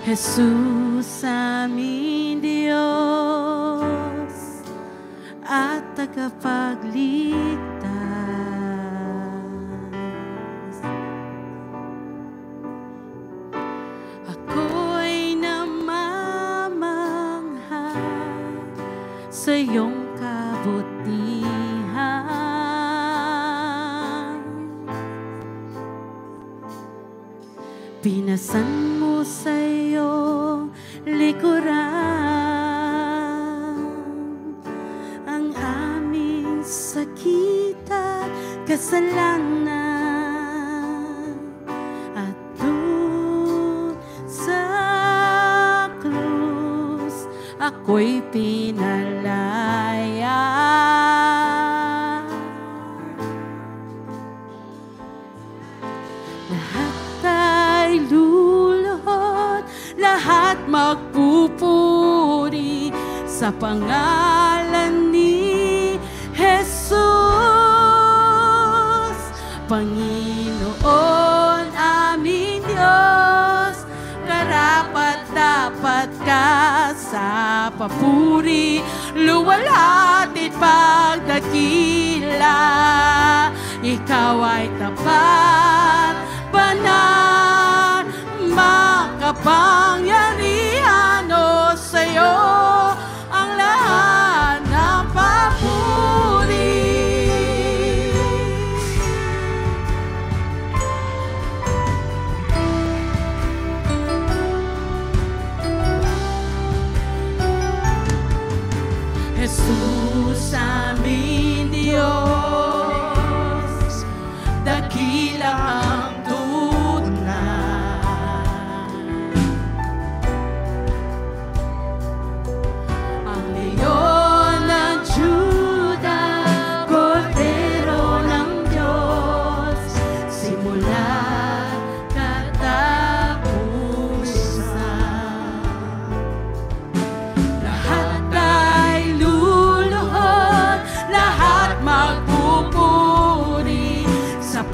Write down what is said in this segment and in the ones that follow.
Jesus aming Diyos at tagapagligtas. Ako'y namamangha sa iyong kabutihan. Pinasan mo sa iyong likuran ang aming sakit at kasalanan, at doon sa krus ako'y pinalaya. Lahat magpupuri sa pangalan ni Jesus. Panginoon aming Diyos, karapat-dapat ka sa papuri, luwalhati pagdakila. Ikaw ay tapat, banal, makapangyarihan, o sa'yo ang lahat ng papuri. Jesus aming Diyos, dakila ang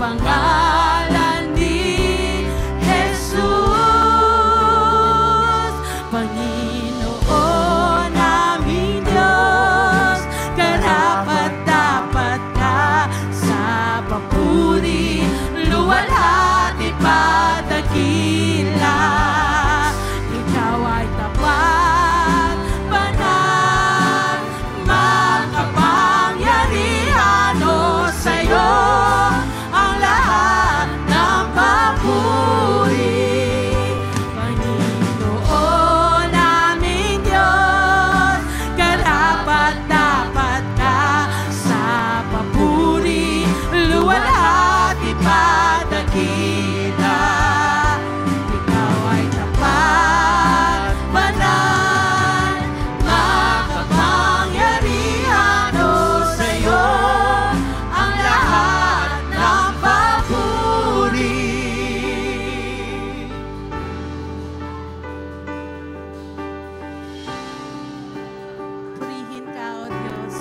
pangalan ni Jesus. Panginoon aming Diyos, karapat-dapat ka sa papuri, luwalhati padakila. Ikaw ay tapat, banal, makapangyarihan, o sa'yo ang lahat ng papuri. Panginoon aming Diyos, karapat-dapat ka sa papuri, luwalhati padakila. Ikaw ay tapat, banal, makapangyarihan, o sa'yo ang lahat ng papuri. Purihin ka, O Diyos.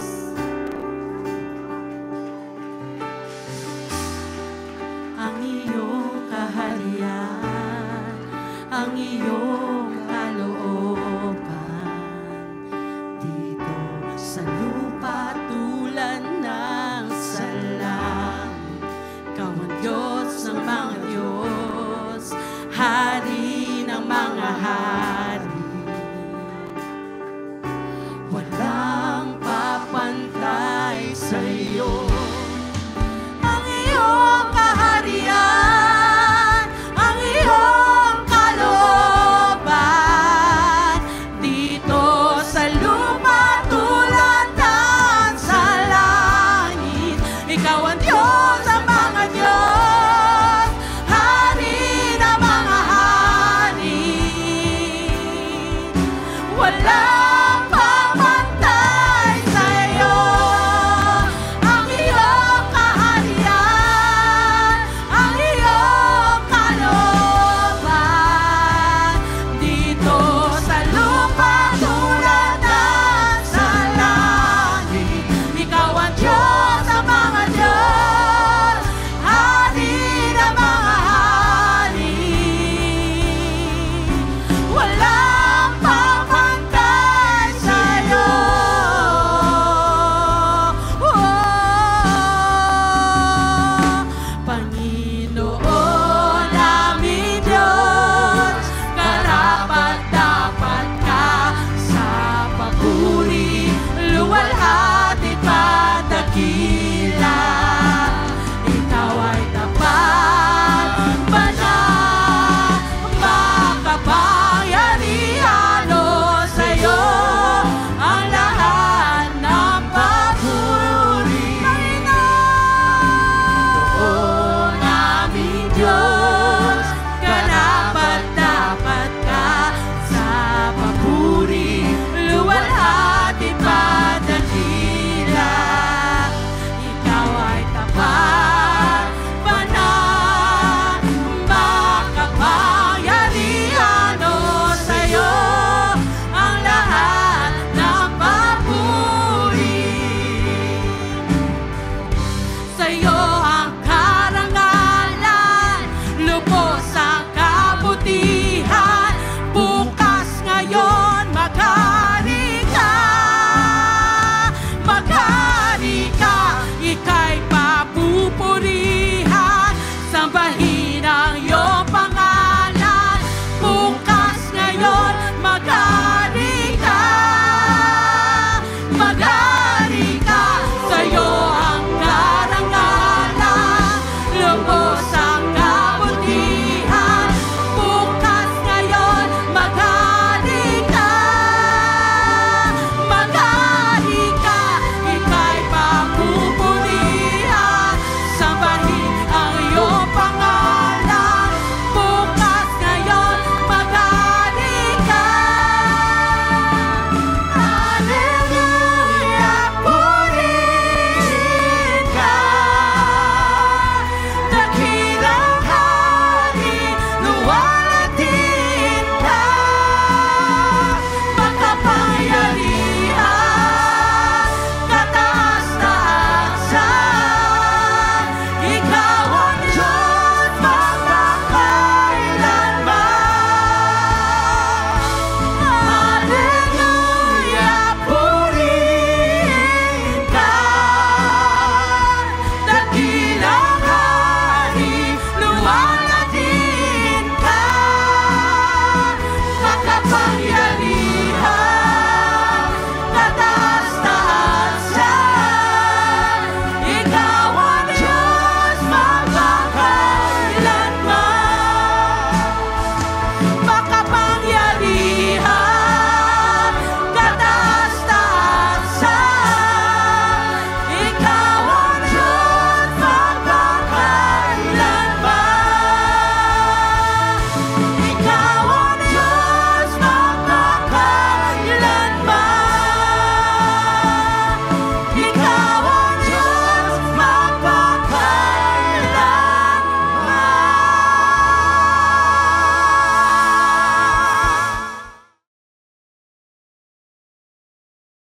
Ang iyong kaharian, ang iyong kalooban, dito sa lupa tulad ng sa langit. Ikaw ang Diyos ng mga Diyos, Hari ng mga hari.